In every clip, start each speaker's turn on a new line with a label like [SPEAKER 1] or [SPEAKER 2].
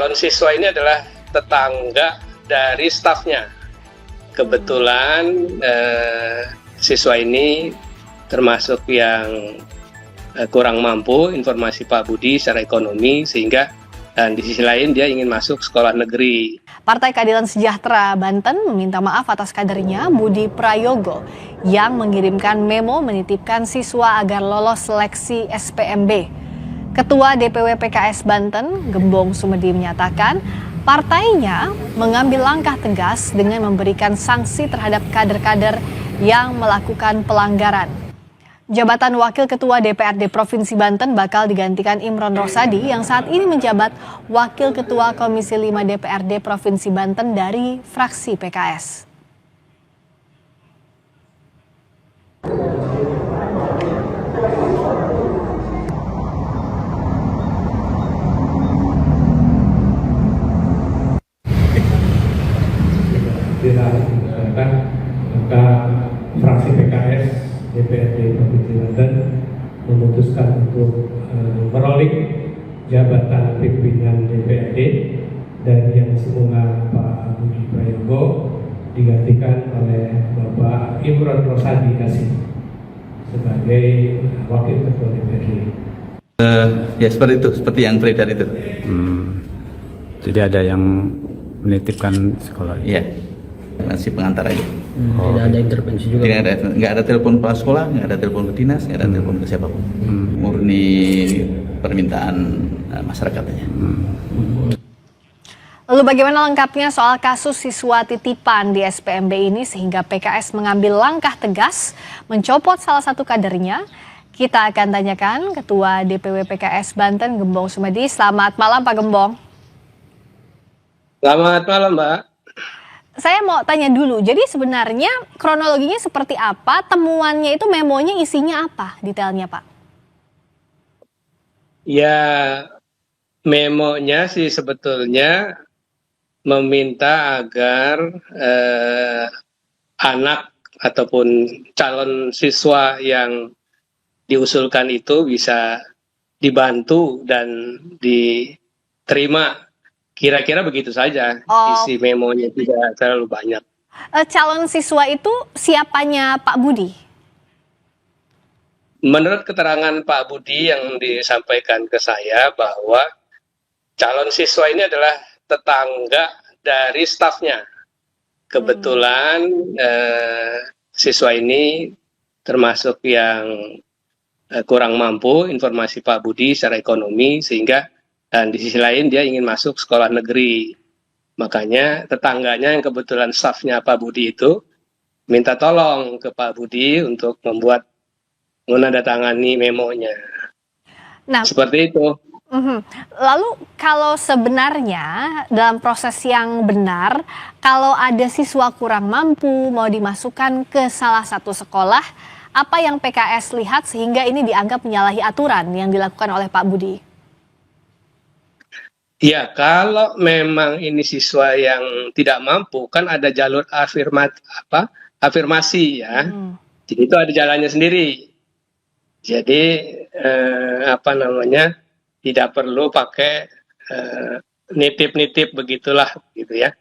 [SPEAKER 1] calon siswa ini adalah tetangga dari stafnya. Kebetulan siswa ini termasuk yang kurang mampu, informasi Pak Budi secara ekonomi, sehingga dan di sisi lain dia ingin masuk sekolah negeri.
[SPEAKER 2] Partai Keadilan Sejahtera Banten meminta maaf atas kadernya Budi Prayogo yang mengirimkan memo menitipkan siswa agar lolos seleksi SPMB. Ketua DPW PKS Banten, Gembong Sumedi, menyatakan partainya mengambil langkah tegas dengan memberikan sanksi terhadap kader-kader yang melakukan pelanggaran. Jabatan Wakil Ketua DPRD Provinsi Banten bakal digantikan Imron Rosadi yang saat ini menjabat Wakil Ketua Komisi 5 DPRD Provinsi Banten dari fraksi PKS.
[SPEAKER 3] Maka fraksi PKS DPRD Provinsi Banten memutuskan untuk merolling jabatan pimpinan DPRD dan yang semula Pak Budi Prayogo digantikan oleh Bapak Imron Rosadi sebagai Wakil Ketua DPRD.
[SPEAKER 4] Ya seperti itu, seperti yang beredar itu.
[SPEAKER 5] Jadi ada yang menitipkan sekolah.
[SPEAKER 4] Iya, masih pengantar aja.
[SPEAKER 6] Tidak ada intervensi juga.
[SPEAKER 4] Nggak ada telepon kepala sekolah, nggak ada telepon ke dinas, nggak ada telepon ke siapapun. Murni permintaan masyarakatnya.
[SPEAKER 2] Lalu bagaimana lengkapnya soal kasus siswa titipan di SPMB ini sehingga PKS mengambil langkah tegas mencopot salah satu kadernya? Kita akan tanyakan Ketua DPW PKS Banten, Gembong Sumedi. Selamat malam Pak Gembong.
[SPEAKER 1] Selamat malam Mbak.
[SPEAKER 2] Saya mau tanya dulu, jadi sebenarnya kronologinya seperti apa? Temuannya itu memonya isinya apa detailnya Pak?
[SPEAKER 1] Ya, memonya sih sebetulnya meminta agar anak ataupun calon siswa yang diusulkan itu bisa dibantu dan diterima. Kira-kira begitu saja. Isi memonya tidak terlalu banyak.
[SPEAKER 2] Calon siswa itu siapanya Pak Budi?
[SPEAKER 1] Menurut keterangan Pak Budi yang disampaikan ke saya bahwa calon siswa ini adalah tetangga dari stafnya. Kebetulan siswa ini termasuk yang kurang mampu, informasi Pak Budi secara ekonomi, sehingga dan di sisi lain dia ingin masuk sekolah negeri. Makanya tetangganya yang kebetulan stafnya Pak Budi itu minta tolong ke Pak Budi untuk membuat menandatangani memonya. Nah, seperti itu.
[SPEAKER 2] Lalu kalau sebenarnya dalam proses yang benar, kalau ada siswa kurang mampu mau dimasukkan ke salah satu sekolah, apa yang PKS lihat sehingga ini dianggap menyalahi aturan yang dilakukan oleh Pak Budi?
[SPEAKER 1] Ya, kalau memang ini siswa yang tidak mampu, kan ada jalur afirmasi ya. Jadi itu ada jalannya sendiri. Jadi tidak perlu pakai nitip-nitip begitulah gitu ya.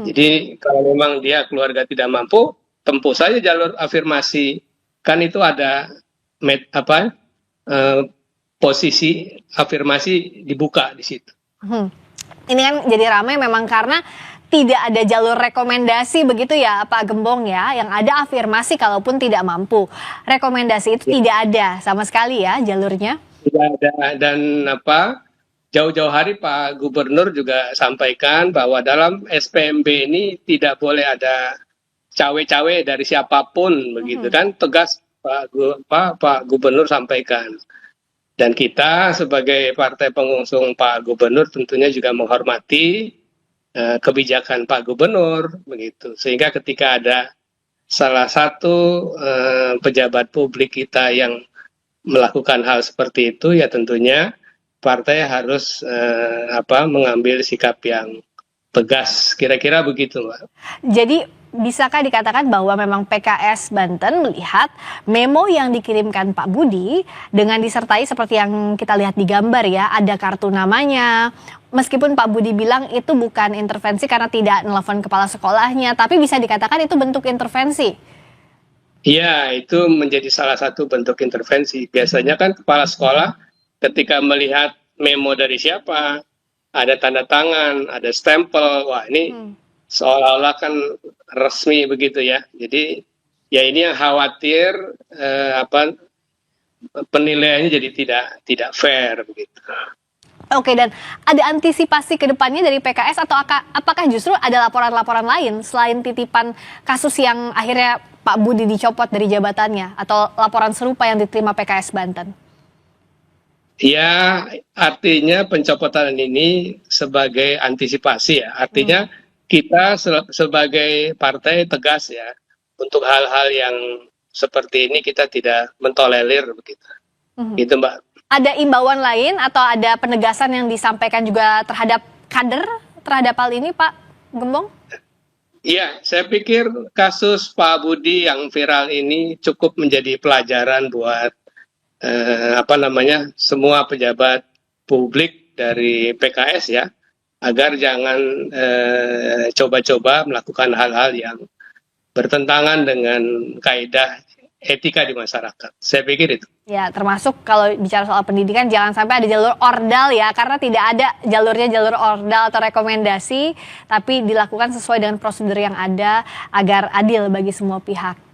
[SPEAKER 1] Jadi kalau memang dia keluarga tidak mampu, tempuh saja jalur afirmasi. Kan itu ada posisi afirmasi dibuka di situ.
[SPEAKER 2] Ini kan jadi ramai memang karena tidak ada jalur rekomendasi begitu ya Pak Gembong ya, yang ada afirmasi kalaupun tidak mampu. Rekomendasi itu tidak ada sama sekali ya jalurnya?
[SPEAKER 1] Tidak ada, dan jauh-jauh hari Pak Gubernur juga sampaikan bahwa dalam SPMB ini tidak boleh ada cawe-cawe dari siapapun begitu kan, tegas Pak Gubernur sampaikan. Dan kita sebagai partai pengusung Pak Gubernur tentunya juga menghormati kebijakan Pak Gubernur begitu. Sehingga ketika ada salah satu pejabat publik kita yang melakukan hal seperti itu, ya tentunya partai harus mengambil sikap yang tegas. Kira-kira begitu, Mbak.
[SPEAKER 2] Jadi bisakah dikatakan bahwa memang PKS Banten melihat memo yang dikirimkan Pak Budi dengan disertai seperti yang kita lihat di gambar ya, ada kartu namanya, meskipun Pak Budi bilang itu bukan intervensi karena tidak nelfon kepala sekolahnya, tapi bisa dikatakan itu bentuk intervensi.
[SPEAKER 1] Iya, itu menjadi salah satu bentuk intervensi. Biasanya kan kepala sekolah ketika melihat memo dari siapa, ada tanda tangan, ada stempel, wah ini seolah-olah kan resmi begitu ya. Jadi ya ini yang khawatir penilaiannya jadi tidak fair begitu.
[SPEAKER 2] Oke, dan ada antisipasi ke depannya dari PKS atau apakah justru ada laporan-laporan lain selain titipan kasus yang akhirnya Pak Budi dicopot dari jabatannya atau laporan serupa yang diterima PKS Banten?
[SPEAKER 1] Ya, artinya pencopotan ini sebagai antisipasi ya. Artinya kita sebagai partai tegas ya untuk hal-hal yang seperti ini kita tidak mentolerir begitu. Gitu Mbak.
[SPEAKER 2] Ada imbauan lain atau ada penegasan yang disampaikan juga terhadap kader terhadap hal ini, Pak Gembong?
[SPEAKER 1] Iya, saya pikir kasus Pak Budi yang viral ini cukup menjadi pelajaran buat semua pejabat publik dari PKS ya, agar jangan coba-coba melakukan hal-hal yang bertentangan dengan kaidah etika di masyarakat. Saya pikir itu.
[SPEAKER 2] Ya, termasuk kalau bicara soal pendidikan jangan sampai ada jalur ordal ya, karena tidak ada jalur ordal atau rekomendasi, tapi dilakukan sesuai dengan prosedur yang ada agar adil bagi semua pihak.